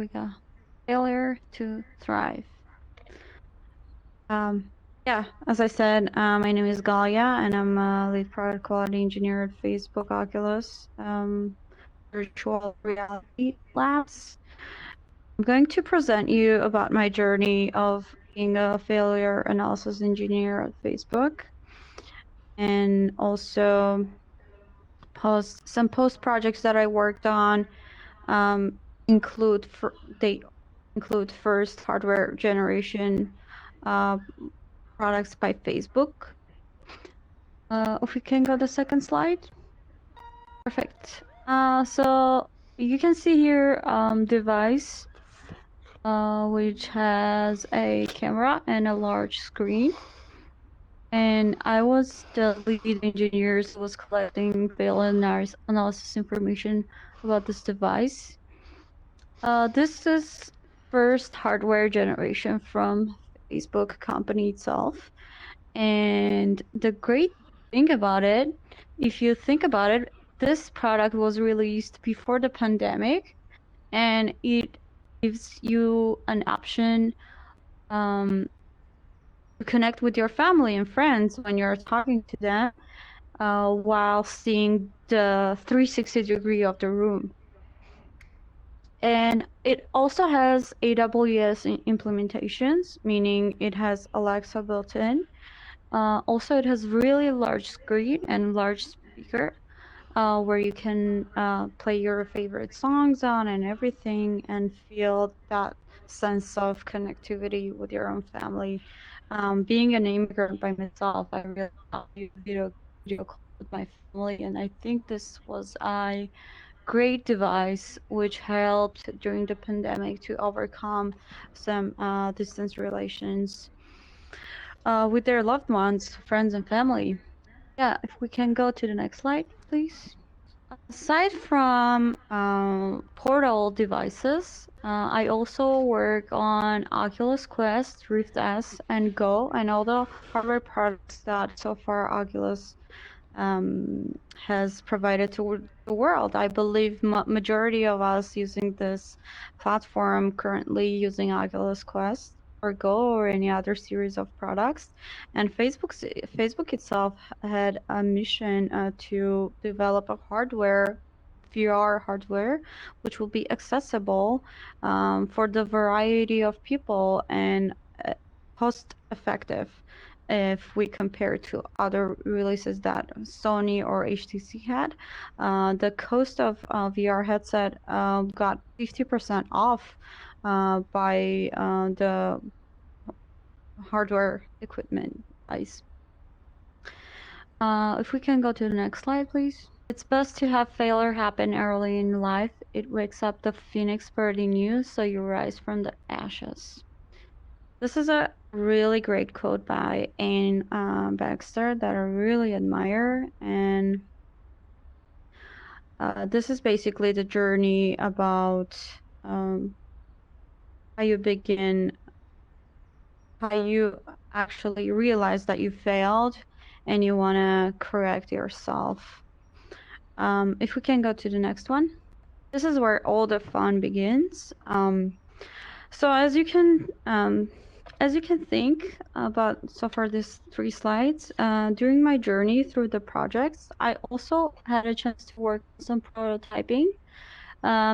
we go. Failure to thrive. Yeah, as I said, my name is Galya, and I'm a lead product quality engineer at Facebook Oculus Virtual Reality Labs. I'm going to present you about my journey of being a failure analysis engineer at Facebook, and also some post projects that I worked on. Um, they include first hardware generation uh, products by Facebook. If we can go to the second slide. Perfect. So you can see here device which has a camera and a large screen. And I was the lead engineer who was collecting fail analysis information about this device. This is first hardware generation from Facebook company itself. And the great thing about it, if you think about it, this product was released before the pandemic, and it gives you an option to connect with your family and friends when you're talking to them while seeing the 360 degree of the room. And it also has AWS implementations, meaning it has Alexa built in. Also, it has really large screen and large speaker where you can play your favorite songs on and everything, and feel that sense of connectivity with your own family. Being an immigrant by myself, I really value video calls with my family, and I think this was a great device which helped during the pandemic to overcome some distance relations with their loved ones, friends, and family. Yeah, if we can go to the next slide, please. Aside from portal devices, I also work on Oculus Quest, Rift S, and Go, and all the hardware products that so far Oculus has provided to the world. I believe majority of us using this platform currently using Oculus Quest or Go or any other series of products. And Facebook itself had a mission to develop a VR hardware, which will be accessible for the variety of people and cost effective if we compare to other releases that Sony or HTC had. The cost of VR headset got 50% off by the hardware equipment price. If we can go to the next slide, please. It's best to have failure happen early in life. It wakes up the phoenix bird in you, so you rise from the ashes. This is a really great quote by Anne Baxter that I really admire, and this is basically the journey about how you begin, how you actually realize that you failed and you want to correct yourself. If we can go to the next one. This is where all the fun begins. So as you can think about so far these 3 slides, during my journey through the projects, I also had a chance to work on some prototyping,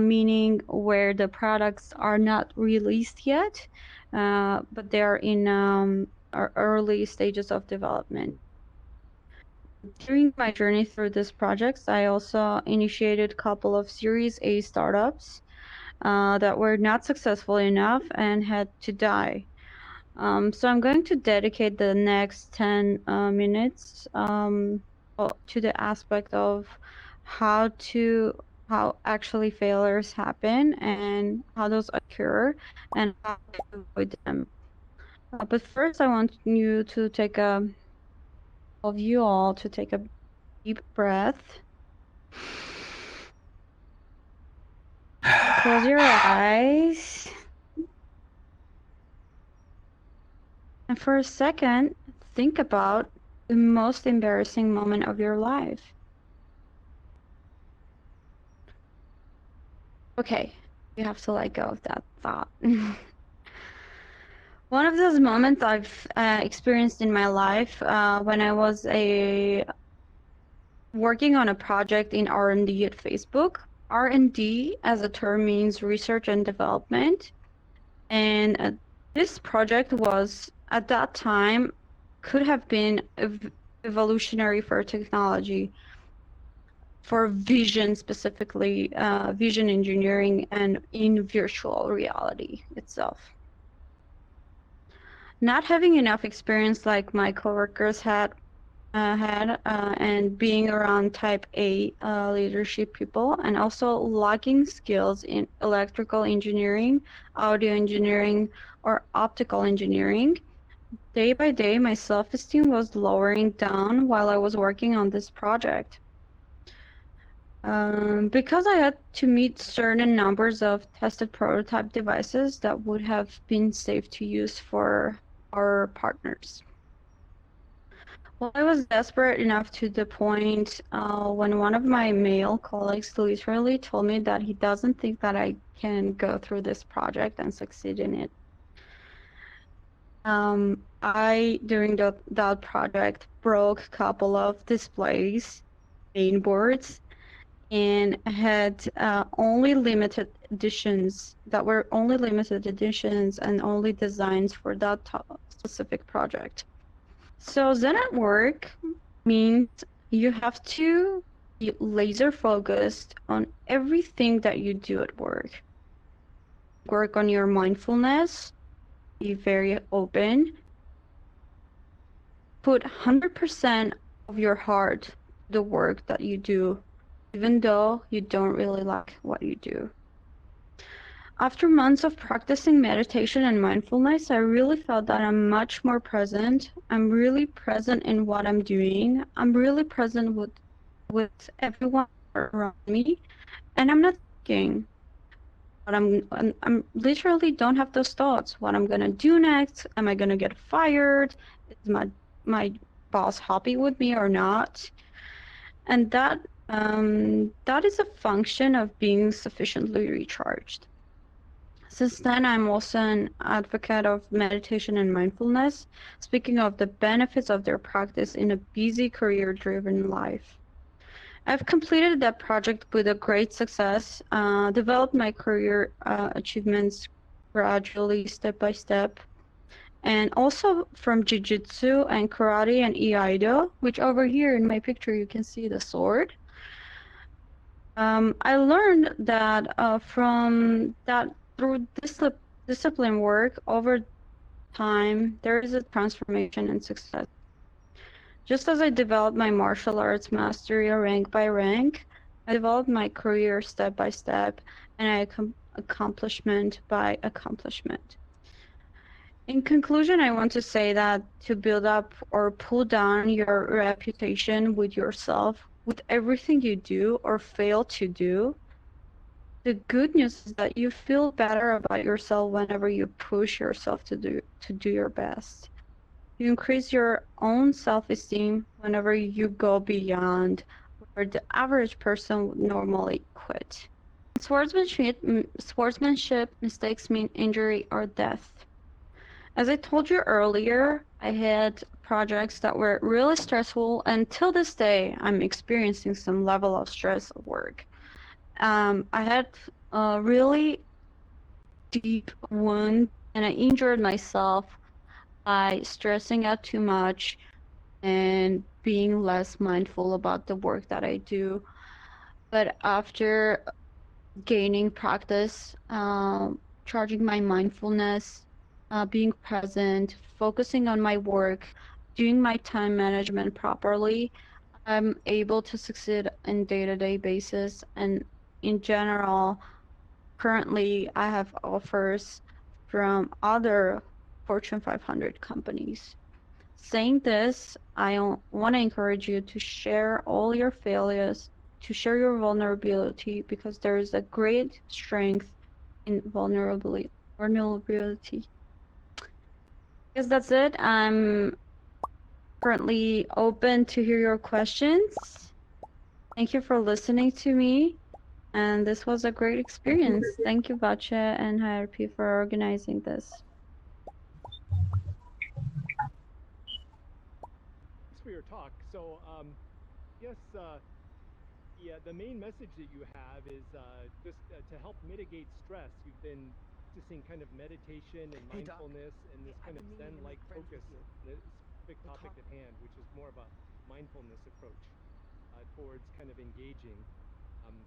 meaning where the products are not released yet, but they are in early stages of development. During my journey through these projects, I also initiated a couple of Series A startups that were not successful enough and had to die. So I'm going to dedicate the next 10 minutes to the aspect of how actually failures happen and how those occur and how to avoid them. But first, I want you all to take a deep breath. Close your eyes. And for a second, think about the most embarrassing moment of your life. Okay, You have to let go of that thought. One of those moments I've experienced in my life when I was working on a project in R&D at Facebook. R&D as a term means research and development. And this project was, at that time, could have been evolutionary for technology, for vision specifically, vision engineering, and in virtual reality itself. Not having enough experience like my coworkers had, and being around type A leadership people, and also lacking skills in electrical engineering, audio engineering, or optical engineering. Day by day, my self-esteem was lowering down while I was working on this project. Because I had to meet certain numbers of tested prototype devices that would have been safe to use for our partners. Well, I was desperate enough to the point when one of my male colleagues literally told me that he doesn't think that I can go through this project and succeed in it. During that project, broke a couple of displays, main boards, and had only limited editions that were only limited editions and only designs for that specific project. So Zen at work means you have to be laser focused on everything that you do at work. Work on your mindfulness, be very open, put 100% of your heart to the work that you do, even though you don't really like what you do. After months of practicing meditation and mindfulness, I really felt that I'm much more present. I'm really present in what I'm doing. I'm really present with everyone around me, and I'm not thinking what I'm literally don't have those thoughts. What I'm gonna do next? Am I gonna get fired? Is my boss happy with me or not? And that is a function of being sufficiently recharged. Since then, I'm also an advocate of meditation and mindfulness, speaking of the benefits of their practice in a busy career-driven life. I've completed that project with a great success, developed my career achievements gradually, step by step, and also from jiu-jitsu and karate and iaido, which over here in my picture you can see the sword. I learned that through discipline work over time, there is a transformation and success. Just as I developed my martial arts mastery rank by rank, I developed my career step by step, and accomplishment by accomplishment. In conclusion, I want to say that to build up or pull down your reputation with yourself, with everything you do or fail to do, the good news is that you feel better about yourself whenever you push yourself to do your best. You increase your own self-esteem whenever you go beyond where the average person would normally quit. Sportsmanship mistakes mean injury or death. As I told you earlier, I had projects that were really stressful, and till this day, I'm experiencing some level of stress at work. I had a really deep wound, and I injured myself by stressing out too much and being less mindful about the work that I do. But after gaining practice, charging my mindfulness, being present, focusing on my work, doing my time management properly, I'm able to succeed in day-to-day basis. And in general, currently I have offers from other Fortune 500 companies. Saying this, I want to encourage you to share all your failures, to share your vulnerability, because there is a great strength in vulnerability. I guess that's it. I'm currently open to hear your questions. Thank you for listening to me, and this was a great experience. Thank you, Bacha and HRP, for organizing this. Thanks for your talk. So, yes, the main message that you have is just to help mitigate stress. You've been practicing kind of meditation and mindfulness and this kind of Zen-like focus on the specific topic at hand, which is more of a mindfulness approach towards kind of engaging. Um,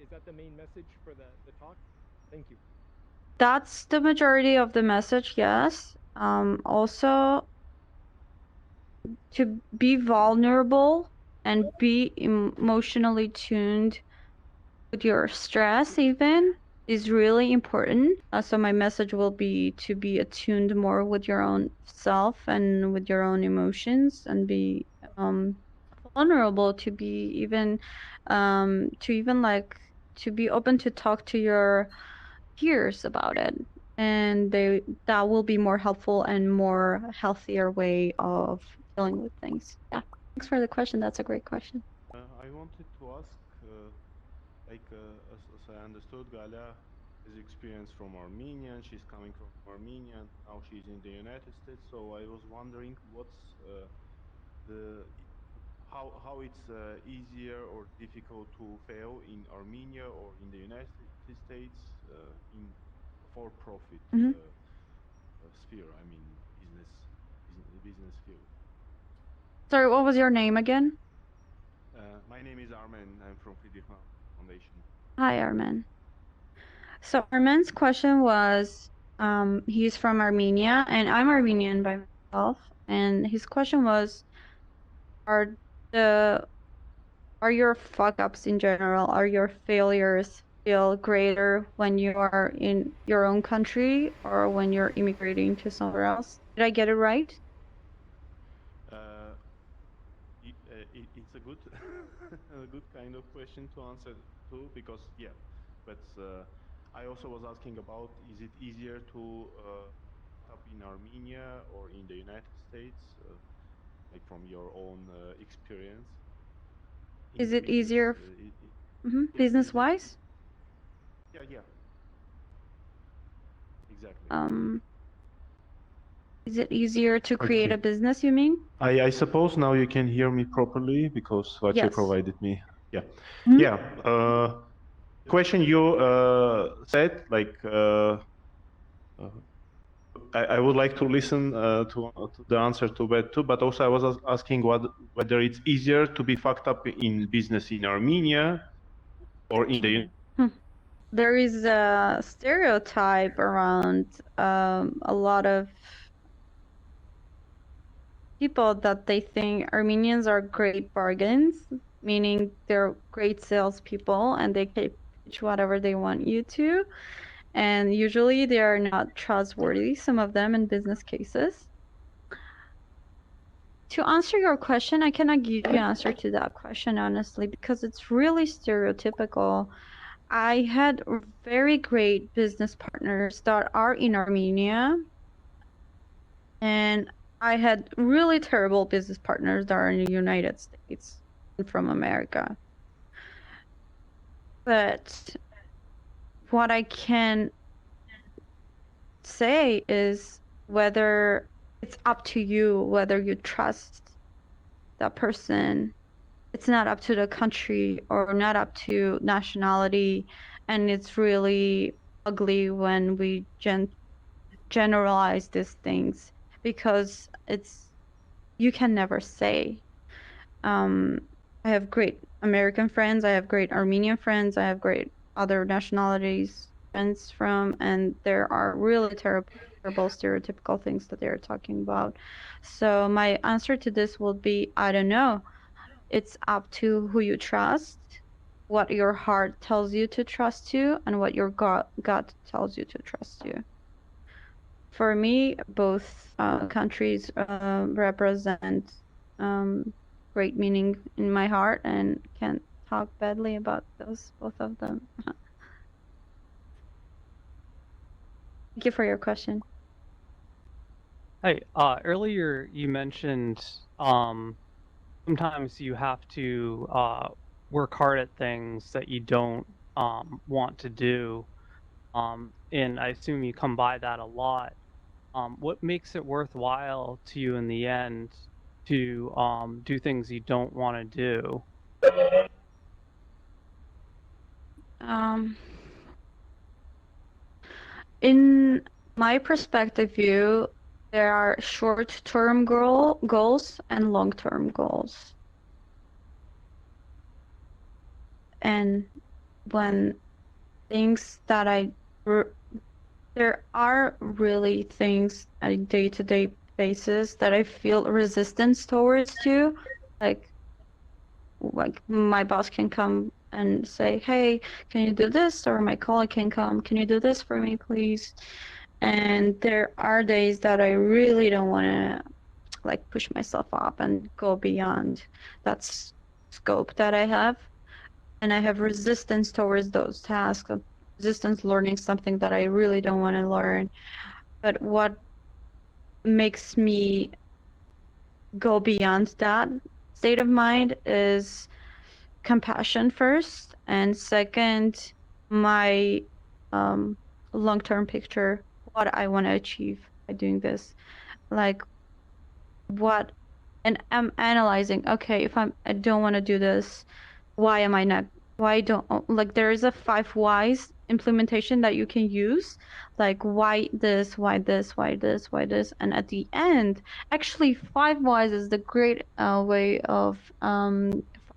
is that the main message for the talk? Thank you. That's the majority of the message, yes. Also, to be vulnerable and be emotionally tuned with your stress, even, is really important. So, my message will be to be attuned more with your own self and with your own emotions, and be vulnerable, to be even like to be open to talk to your peers about it, and that will be more helpful and more healthier way of dealing with things. Yeah, thanks for the question. That's a great question. I wanted to ask, as I understood, Galya is experienced from Armenia, and she's coming from Armenia, and now she's in the United States. So I was wondering what's the how it's easier or difficult to fail in Armenia or in the United States in for-profit Hmm. sphere. I mean, business field. Sorry, what was your name again? My name is Armen. I'm from Friedrich Foundation. Hi, Armin. So Armin's question was, he's from Armenia, and I'm Armenian by myself, and his question was, are the are your fuck ups in general, are your failures feel greater when you are in your own country or when you're immigrating to somewhere else? Did I get it right? Uh, it's a good a good kind of question to answer to, because yeah, but I also was asking about, is it easier to up in Armenia or in the United States, like from your own experience in Is the it business? easier, Yeah, business wise? yeah, exactly. Um, is it easier to create Okay. a business, you mean? I suppose now you can hear me properly because Vache Yes. provided me. Yeah. Mhm. Yeah. The question you said, like, I would like to listen to the answer to that too, but also I was asking whether it's easier to be fucked up in business in Armenia or in the. Hmm. There is a stereotype around a lot of people that they think Armenians are great bargains, meaning they're great salespeople and they can pitch whatever they want you to. And usually they are not trustworthy, some of them in business cases. To answer your question, I cannot give you an answer to that question, honestly, because it's really stereotypical. I had very great business partners that are in Armenia, and I had really terrible business partners that are in the United States and from America. But what I can say is whether it's up to you, whether you trust that person. It's not up to the country or not up to nationality. And it's really ugly when we generalize these things, because you can never say. Um, I have great American friends, I have great Armenian friends, I have great other nationalities friends from, and there are really terrible, stereotypical things that they're talking about. So my answer to this would be, I don't know. It's up to who you trust, what your heart tells you to trust to, and what your gut tells you to trust to. For me, both countries represent great meaning in my heart, and can't talk badly about those, both of them. Thank you for your question. Hi, earlier you mentioned sometimes you have to work hard at things that you don't want to do, and I assume you come by that a lot. What makes it worthwhile to you in the end to do things you don't want to do? In my perspective view, there are short-term goals and long-term goals. And when things that there are really things on a day-to-day basis that I feel resistance towards too, like my boss can come and say, hey, can you do this? Or my colleague can come, can you do this for me, please? And there are days that I really don't want to like push myself up and go beyond that scope that I have. And I have resistance towards those tasks, resistance learning something that I really don't want to learn. But what makes me go beyond that state of mind is compassion first, and second, my long-term picture, what I want to achieve by doing this. Like what, and I'm analyzing, okay, if I don't want to do this, why am I not, why don't, like there is a 5 whys implementation that you can use, like why this, why this, why this, why this, and at the end, actually 5 whys is the great way of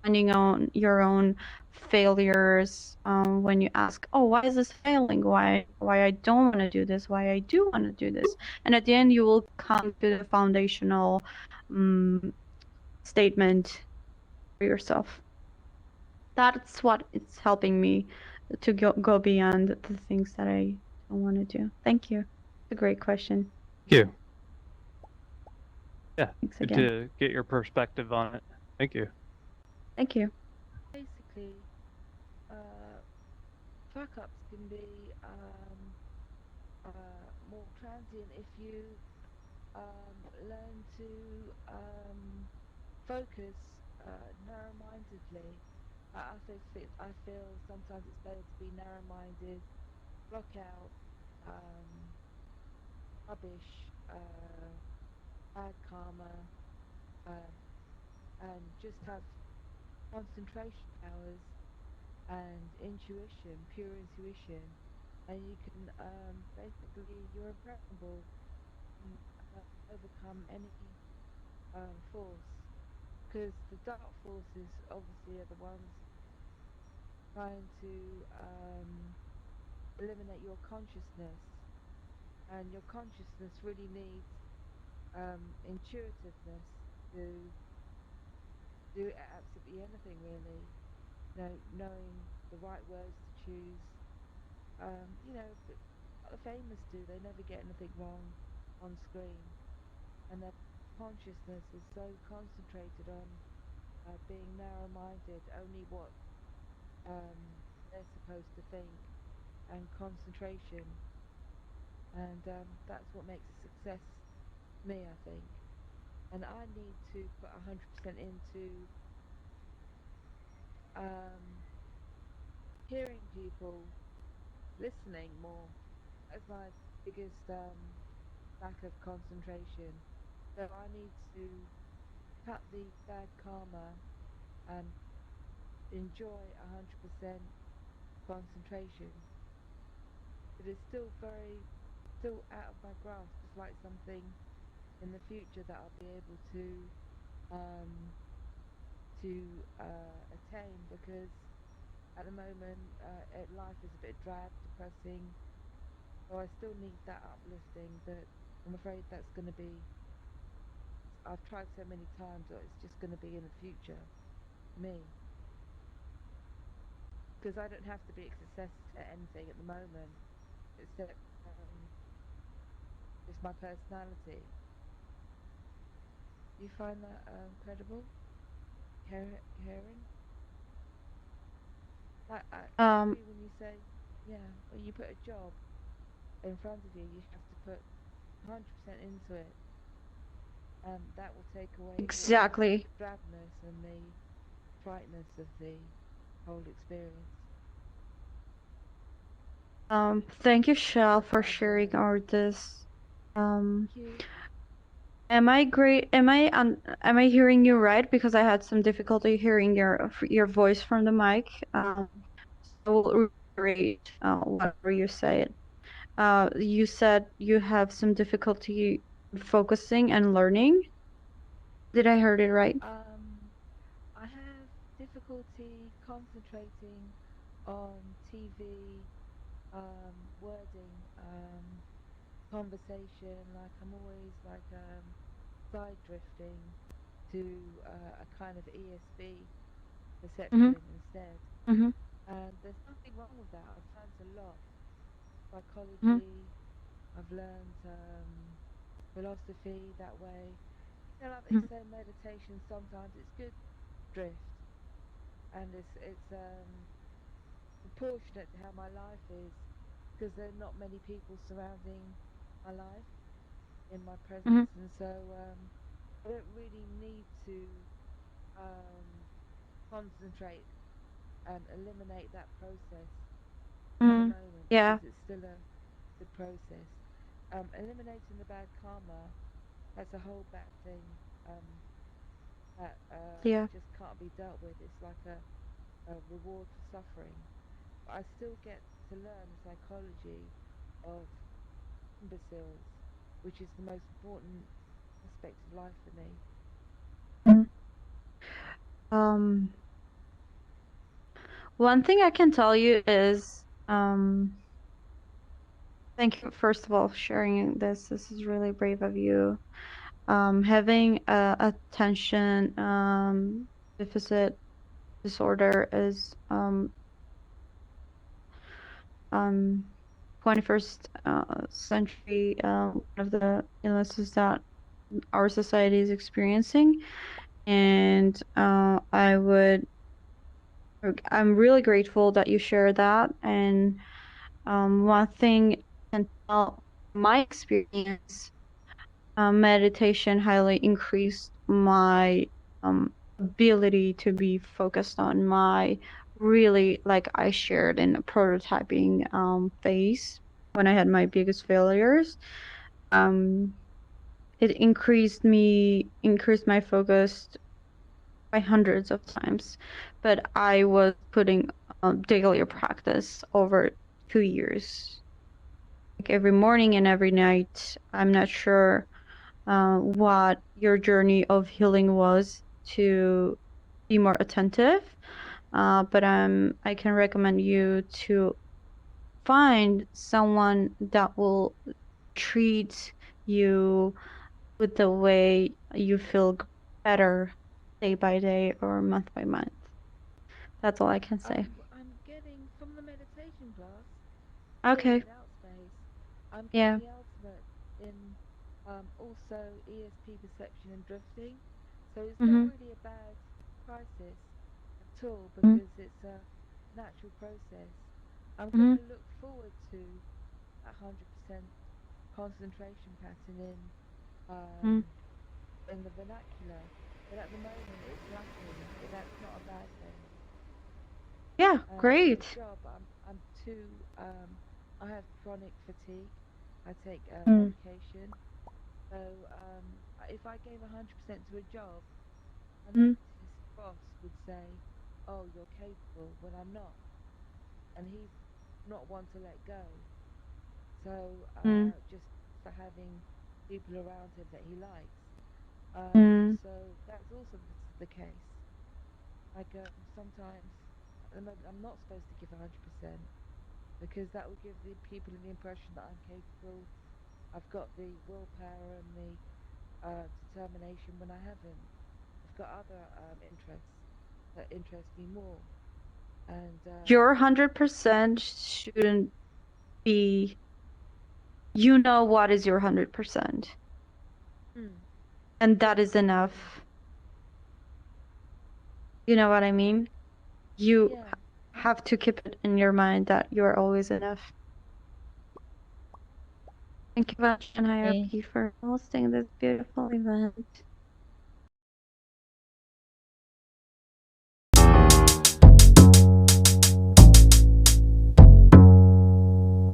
finding out your own failures, when you ask, oh, why is this failing, why I don't want to do this, why I do want to do this, and at the end you will come to the foundational statement for yourself. That's what it's helping me to go beyond the things that I don't want to do. Thank you. It's a great question. Thank you. Yeah, Thanks good again. to get your perspective on it. Thank you. Thank you. Basically, fuck-ups can be more transient if you learn to focus narrow-mindedly. I feel sometimes it's better to be narrow-minded, block out rubbish, bad karma, um, and just have concentration powers and intuition, pure intuition, and you can basically you're impregnable and overcome any force, because the dark forces obviously are the ones trying to eliminate your consciousness, and your consciousness really needs intuitiveness to do absolutely anything really. Knowing the right words to choose. But what the famous do, they never get anything wrong on screen, and their consciousness is so concentrated on being narrow-minded, only what they're supposed to think, and concentration, and that's what makes a success to me, I think. And I need to put 100% into hearing people, listening more. That's my biggest lack of concentration. So I need to cut the bad karma and enjoy 100% concentration. But it's still out of my grasp. It's like something in the future that I'll be able um, to attain, because at the moment life is a bit drab, depressing. So I still need that uplifting, but I'm afraid that's going to be. I've tried so many times that it's just going to be in the future for me, because I don't have to be a success at anything at the moment except just my personality. Do you find that credible, Karen? I Um, agree when you say, yeah, when you put a job in front of you, you have to put 100% into it, and that will take away the exactly. drabness and the brightness of the whole experience. Thank you, Shell, That's for what I've sharing learned. all this. Um, Thank you. am I great? Am I hearing you right? Because I had some difficulty hearing your voice from the mic. So we'll reiterate whatever you said. You said you have some difficulty focusing and learning. Did I heard it right? I have difficulty concentrating on TV, wording, conversation. Like I'm always like side drifting to a kind of ESB Mm-hmm. perception instead. Mm-hmm. And there's nothing wrong with that. I've learned a lot. Mm-hmm. Psychology, I've learned philosophy that way. You know, like they say, meditation. Sometimes it's good to drift, and it's proportionate to how my life is, because there are not many people surrounding my life in my Mm-hmm. presence, and so I don't really need to um, concentrate and eliminate that process at the Mm-hmm. moment Yeah. because it's still a good process. Eliminating the bad karma, that's a whole bad thing that Yeah. just can't be dealt with. It's like a reward for suffering. But I still get to learn the psychology of imbeciles, which is the most important aspect of life for me. Mhm. Um, One thing I can tell you is, thank you, first of all, for sharing this. This is really brave of you. Having a attention deficit disorder is um 21st century one of the illnesses that our society is experiencing, and I'm really grateful that you shared that. And one thing I can tell from my experience, meditation highly increased my ability to be focused on my really, like I shared in the prototyping phase when I had my biggest failures. Um, it increased my focus by hundreds of times, but I was putting daily practice over 2 years, like every morning and every night. I'm not sure what your journey of healing was to be more attentive, but I can recommend you to find someone that will treat you with the way you feel better day by day or month by month. That's all I can say. I'm getting from the meditation class, Okay. chilling out space. I'm getting Yeah. the ultimate in also ESP perception and drifting. So it's not Mm-hmm. really a bad crisis at all Mm-hmm. because it's a natural process. I'm going Mm-hmm. to look forward to that 100% concentration pattern um, in the vernacular. But at the moment, it's lacking. That's not a bad thing. Yeah. And in the Great. job, I'm too. I have chronic fatigue. I take Mm-hmm. medication. So if I gave 100% to a job, my Mm-hmm. next boss would say, "Oh, you're capable," when I'm not, and he's not one to let go. So just for having people around him that he likes. Mm-hmm. So that's also the case. Like sometimes at the moment, I'm not supposed to give 100% because that will give the people the impression that I'm capable. I've got the willpower and the determination when I haven't. I've got other interests that interest me more. And Your 100% shouldn't be, you know what is your 100%, mm, and that yeah, is exactly. enough. You know what I mean? You Yeah, have to keep it in your mind that you are always enough. Thank you much, and Okay. hierarchy, for hosting this beautiful event.